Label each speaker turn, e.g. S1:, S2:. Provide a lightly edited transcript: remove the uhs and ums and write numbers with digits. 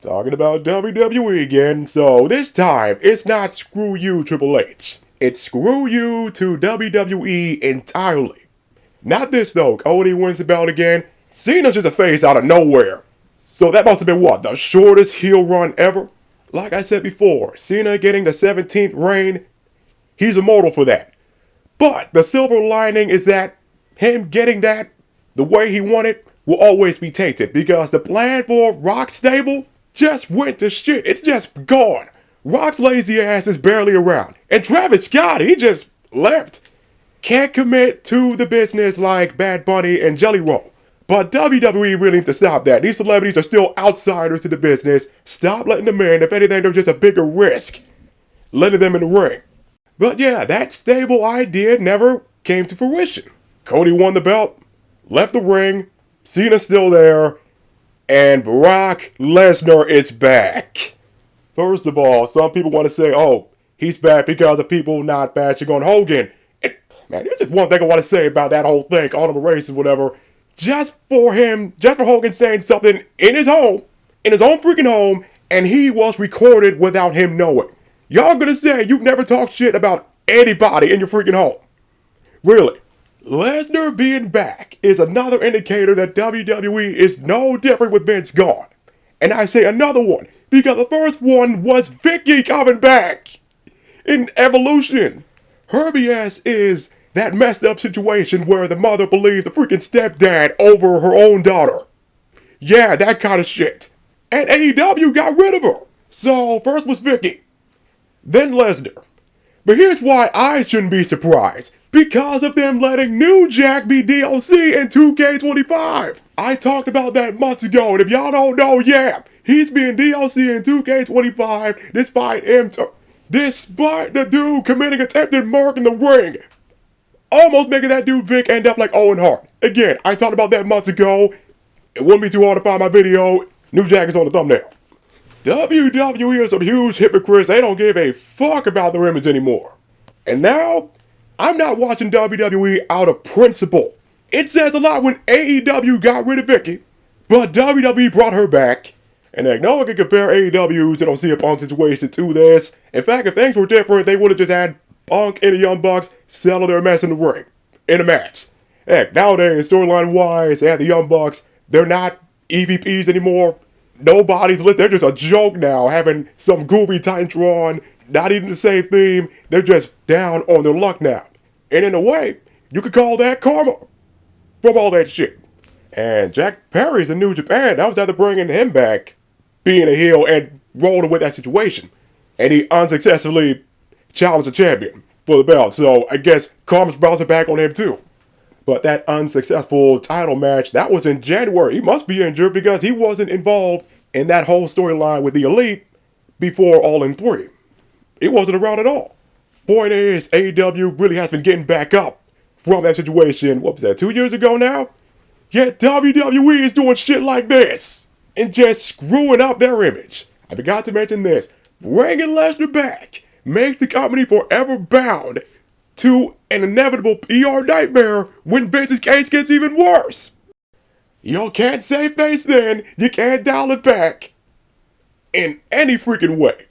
S1: Talking about WWE again, so this time it's not screw you Triple H. It's screw you to WWE entirely. Not this though, Cody wins the belt again. Cena's just a face out of nowhere. So that must have been what, the shortest heel run ever? Like I said before, Cena getting the 17th reign, he's immortal for that. But the silver lining is that him getting that the way he wanted will always be tainted because the plan for Rock's stable just went to shit. It's just gone. Rock's lazy ass is barely around. And Travis Scott, he just left. Can't commit to the business like Bad Bunny and Jelly Roll. But WWE really needs to stop that. These celebrities are still outsiders to the business. Stop letting them in. If anything, they're just a bigger risk letting them in the ring. But yeah, that stable idea never came to fruition. Cody won the belt, left the ring, Cena's still there, and Brock Lesnar is back. First of all, some people want to say, oh, he's back because of people not bashing on Hogan. And, man, there's just one thing I want to say about that whole thing, all the races, whatever. Just for Hogan saying something in his home, in his own freaking home, and he was recorded without him knowing. Y'all gonna say you've never talked shit about anybody in your freaking home. Really. Lesnar being back is another indicator that WWE is no different with Vince gone. And I say another one, because the first one was Vicky coming back in Evolution. Her BS is that messed up situation where the mother believes the freaking stepdad over her own daughter. Yeah, that kind of shit. And AEW got rid of her. So first was Vicky, then Lesnar. But here's why I shouldn't be surprised. Because of them letting New Jack be DLC in 2K25. I talked about that months ago, and if y'all don't know, yeah, he's being DLC in 2K25 despite the dude committing attempted murder in the ring. Almost making that dude Vic end up like Owen Hart. Again, I talked about that months ago. It wouldn't be too hard to find my video. New Jack is on the thumbnail. WWE are some huge hypocrites. They don't give a fuck about their image anymore. And now, I'm not watching WWE out of principle. It says a lot when AEW got rid of Vicky, but WWE brought her back. And like, no one can compare AEW to the CM Punk situation to this. In fact, if things were different, they would have just had Punk and the Young Bucks settle their mess in the ring, in a match. Heck, nowadays, storyline-wise, they have the Young Bucks. They're not EVPs anymore. Nobody's lit. They're just a joke now, having some goofy Titantron, not even the same theme. They're just down on their luck now. And in a way, you could call that karma from all that shit. And Jack Perry's in New Japan. That was after bringing him back, being a heel and rolling with that situation. And he unsuccessfully challenged the champion for the belt. So I guess karma's bouncing back on him too. But that unsuccessful title match, that was in January. He must be injured because he wasn't involved in that whole storyline with the Elite before All In 3. He wasn't around at all. Point is, AEW really has been getting back up from that situation, what was that, 2 years ago now? Yet WWE is doing shit like this and just screwing up their image. I forgot to mention this. Bringing Lesnar back makes the company forever bound to an inevitable PR nightmare when Vince's case gets even worse. You can't save face then, you can't dial it back in any freaking way.